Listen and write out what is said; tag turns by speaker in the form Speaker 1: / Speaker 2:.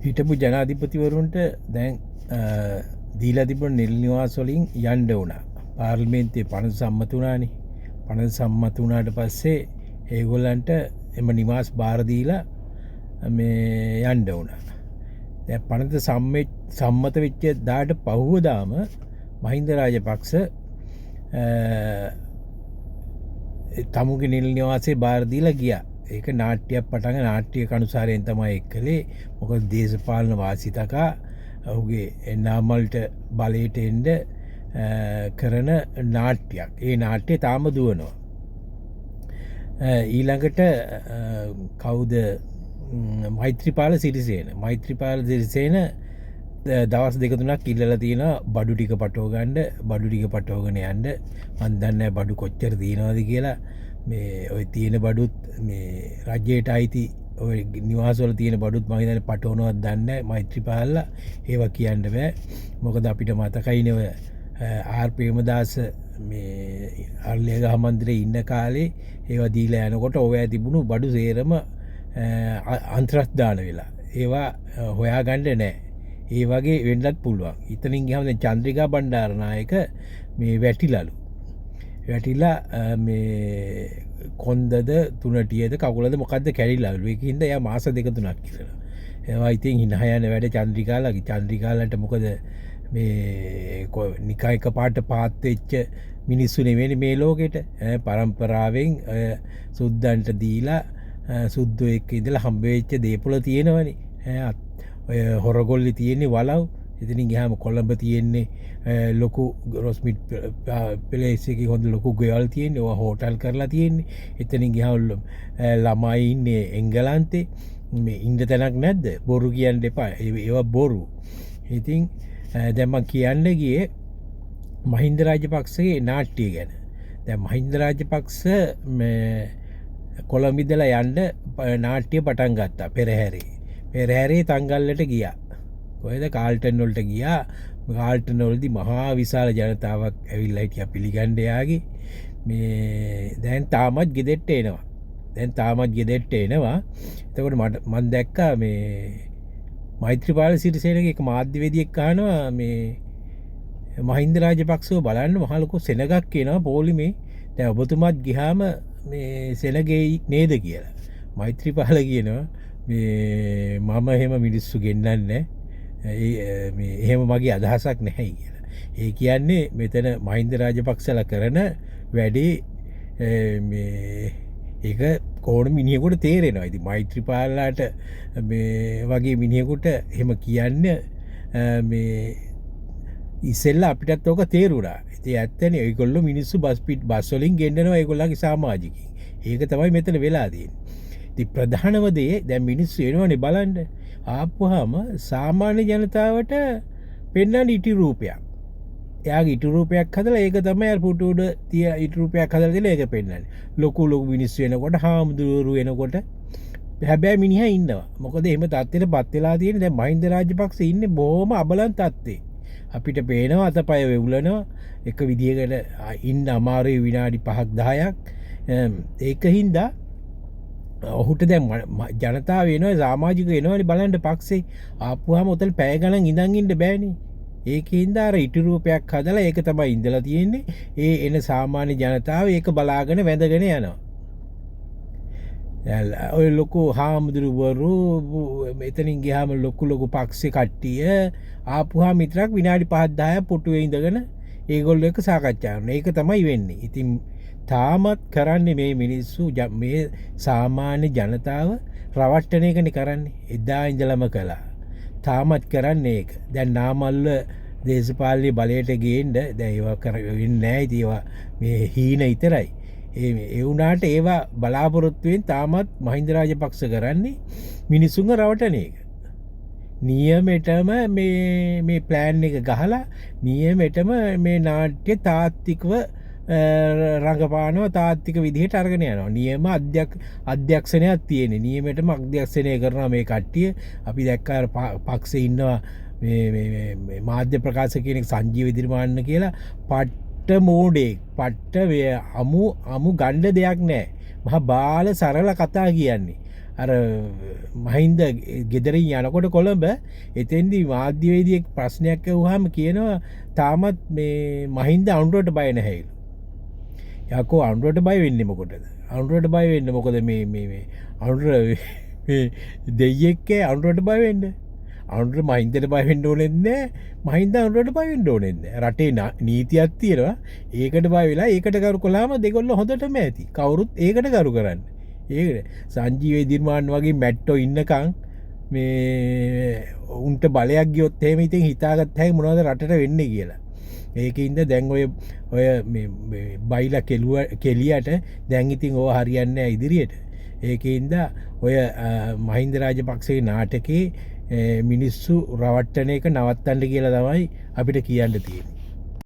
Speaker 1: හිටපු ජනාධිපතිවරුන්ට දැන් දීලා තිබුණ නිල් නිවාස වලින් යන්න වුණා. පාර්ලිමේන්තුවේ පනත සම්මත වුණානේ. පනත සම්මත වුණාට පස්සේ ඒගොල්ලන්ට එම නිවාස බාර දීලා මේ යන්න වුණා. දැන් පනත සම්මත වෙච්ච දාට පහුවදාම මහින්ද රාජපක්ෂ තමුගේ නිල් නිවාසේ බාර දීලා ගියා. ඒක නාට්‍යයක් පටන් නාට්‍ය කනුසාරයෙන් තමයි එක්කලේ. මොකද දේශපාලන වාසිතකා ඔහුගේ නාමල්ට බලයට එන්න කරන නාට්‍යයක්. ඒ නාට්‍යය තාම දුවනවා. ඊළඟට කවුද මෛත්‍රීපාල සිරිසේන දවස් දෙක තුනක් ඉල්ලලා තියෙනවා බඩු ටික පටව ගන්න, බඩු ටික පටවගෙන යන්න. මන් දන්නේ බඩු කොච්චර තියෙනවද කියලා. මේ ඔය තියෙන බඩුත් මේ රජයට අයිති ඔය නිවාසවල තියෙන බඩුත් මම හිතන්නේ පටවනවත් දන්නේ නැහැ මෛත්‍රීපාලලා. ඒවා කියන්න බෑ. මොකද අපිට මතකයිනේ ඔය ආර් ප්‍රේමදාස මේ අල්ලේගහ මන්දිරේ ඉන්න කාලේ ඒවා දීලා යනකොට ඔය තිබුණු බඩු සේරම අන්තර්ධාන වෙලා. ඒවා හොයාගන්න නැහැ. ඒ වගේ වෙන්නත් පුළුවන්. ඉතින් ගියාම දැන් චන්ද්‍රිකා බණ්ඩාරනායක මේ වැටිලා මේ කොන්දද තුනටියද කකුලද මොකද්ද කැඩිලාලු. ඒකින්ද එයා මාස දෙක තුනක් කියලා. ඒවා ඉතින් හිනා යන වැඩ චන්ද්‍රිකාලට මොකද මේ නිකා එකපාරට පාත් වෙච්ච මිනිස්සු නෙවෙයි මේ ලෝකෙට. පරම්පරාවෙන් සුද්දන්ට දීලා සුද්දෝ එක්ක ඉඳලා හම්බ වෙච්ච දේපොළ තියෙනවනේ. ඔය හොරගොල්ලේ තියෙන්නේ වලව්. ඉතින් ගියාම කොළඹ තියෙන්නේ ලොකු රොස්මිට් ප්ලේස් එකේ හොඳ ලොකු ගෙවල් තියෙන්නේ. ඒවා හෝටල් කරලා තියෙන්නේ. එතනින් ගියාම ළමයි ඉන්නේ එංගලන්තේ. මේ ඉන්න තැනක් නැද්ද? බොරු කියන්න එපා. ඒවා බොරු. ඉතින් දැන් මම කියන්න ගියේ මහින්ද රාජපක්ෂගේ නාට්‍ය ගැන. දැන් මහින්ද රාජපක්ෂ මේ කොළඹ ඉඳලා යන්න නාට්‍ය පටන් ගත්තා පෙරහැරේ තංගල්ලට ගියා. කොහෙද කාල්ටන් වලට ගියා. කාල්ටන් වලදී මහා විශාල ජනතාවක් ඇවිල්ලා හිටියා පිළිගන්න යාගේ. මේ දැන් තාමත් ගෙදෙට්ට එනවා. එතකොට මම දැක්කා මේ මෛත්‍රීපාල සිරිසේනගේ එක මාධ්‍යවේදියෙක් අහනවා මේ මහින්ද රාජපක්ෂව බලන්න මහ ලොකු සෙනගක් එනවා පොලිමේ. දැන් ඔබතුමාත් ගියාම මේ සෙනගේ නේද කියලා. මෛත්‍රීපාල කියනවා මේ මම එහෙම මිනිස්සු ගෙන්නන්නේ නැහැ. මේ එහෙම මගේ අදහසක් නැහැ කියලා. ඒ කියන්නේ මෙතන මහින්ද රාජපක්ෂලා කරන වැඩේ මේ ඒක කෝණ මිනිහෙකුට තේරෙනවා. ඉතින් මෛත්‍රීපාලලාට මේ වගේ මිනිහෙකුට එහෙම කියන්න මේ ඉස්සෙල්ලා අපිටත් ඕක තේරුණා. ඉතින් ඇත්තනේ ඒගොල්ලෝ මිනිස්සු බස් වලින් ගෙන්නනවා ඒගොල්ලන්ගේ සමාජිකයින්. ඒක තමයි මෙතන වෙලා තියෙන්නේ. ඉතින් ප්‍රධානම දේ දැන් මිනිස්සු එනවනේ බලන්න. ආපුවාම සාමාන්‍ය ජනතාවට පෙන්වන්න ඉටි රූපයක්. එයාගේ ඉටි රූපයක් හදලා ඒක තමයි අර පුටු උඩ තිය ඉටි රූපයක් හදලා දෙලා ඒක පෙන්වන්නේ. ලොකු මිනිස්සු එනකොට හාමුදුරුවෝ එනකොට හැබැයි මිනිහා ඉන්නවා. මොකද එහෙම තත්ත්වෙටපත් වෙලා තියෙන්නේ. දැන් මහින්ද රාජපක්ෂ ඉන්නේ බොහොම අබලන් තත්ත්වේ. අපිට පේනවා අතපය වෙවුලනවා. එක විදියකට ඉන්න අමාරුයි විනාඩි 5ක් 10ක්. ඒකින්ද ඔහුට දැන් ජනතාව වෙනවා සමාජික වෙනවනේ බලන්න පක්ෂේ. ආපුවාම උතල් පැය ගණන් ඉඳන් ඉන්න බෑනේ. ඒකින්ද අර ඉටි රූපයක් හදලා ඒක තමයි ඉඳලා තියෙන්නේ. ඒ එන සාමාන්‍ය ජනතාව ඒක බලාගෙන වැඳගෙන යනවා. ඔය ලොකු හාමුදුරුවරු එතනින් ගියාම ලොකු පක්ෂේ කට්ටිය ආපුවාම විතරක් විනාඩි 5ක් 10ක් පුටුවේ ඉඳගෙන ඒගොල්ලෝ එක්ක සාකච්ඡා කරනවා. ඒක තමයි වෙන්නේ. ඉතින් තාමත් කරන්නේ මේ මිනිස්සු මේ සාමාන්‍ය ජනතාව රවට්ටන එකනේ කරන්නේ. එදා ඉඳලම කළා. තාමත් කරන්නේ ඒක. දැන් නාමල්ල දේශපාලනේ බලයට ගේන්න දැන් ඒවා වෙන්නේ නැහැ. ඉතින් ඒවා මේ හීන විතරයි. ඒ වුණාට ඒවා බලාපොරොත්තුෙන් තාමත් මහින්ද රාජපක්ෂ කරන්නේ මිනිසුන්ව රවටන එක. නියමෙටම මේ ප්ලෑන් එක ගහලා නියමෙටම මේ නාට්‍ය තාත්විකව රඟපානවා. තාත්වික විදිහට අරගෙන යනවා. නියම අධ්‍යක්ෂණයක් තියෙන්නේ. නියමෙටම අධ්‍යක්ෂණය කරනවා මේ කට්ටිය. අපි දැක්කා පක්ෂේ ඉන්නවා මේ මාධ්‍ය ප්‍රකාශක කෙනෙක් සංජීව දිරිමාන්න කියලා පට්ට මෝඩෙක්. පට්ට අමු ගණ්ඩ දෙයක් නැහැ. මහා බාල සරල කතා කියන්නේ. අර මහින්ද ගෙදරින් යනකොට කොළඹ එතෙන්දි මාධ්‍යවේදියෙක් ප්‍රශ්නයක් ඇහුවාම කියනවා තාමත් මේ මහින්ද අනුරට බය නැහැලු. යකෝ අනුරට බය වෙන්නේ මොකටද? අනුරට බය වෙන්න මොකද මේ අනුර දෙයියෙක් අනුරට බය වෙන්න. අනුර මහින්දට බය වෙන්න ඕනෙත් නැහැ. මහින්ද අනුරට බය වෙන්න ඕනෙත් නැහැ. රටේ නීතියක් තියෙනවා. ඒකට බය වෙලා ඒකට කරු කළාම දෙගොල්ලෝ හොඳටම ඇති. කවුරුත් ඒකට කරු කරන්නේ. ඒකට සංජීව දිර්මාන් වගේ මැට්ටෝ ඉන්නකම් මේ උන්ට බලයක් ගියොත් එහෙම ඉතින් හිතාගත්ත හැකි මොනවද රටට වෙන්නේ කියලා. ඒකින්ද දැන් ඔය බයිලා කෙලියට දැන් ඉතින් ඕවා හරියන්නේ නැහැ ඉදිරියට. ඒකින්ද ඔය මහින්ද රාජපක්ෂගේ නාටකේ මිනිස්සු රවට්ටන එක නවත්තන්න කියලා තමයි අපිට කියන්න තියෙන්නේ.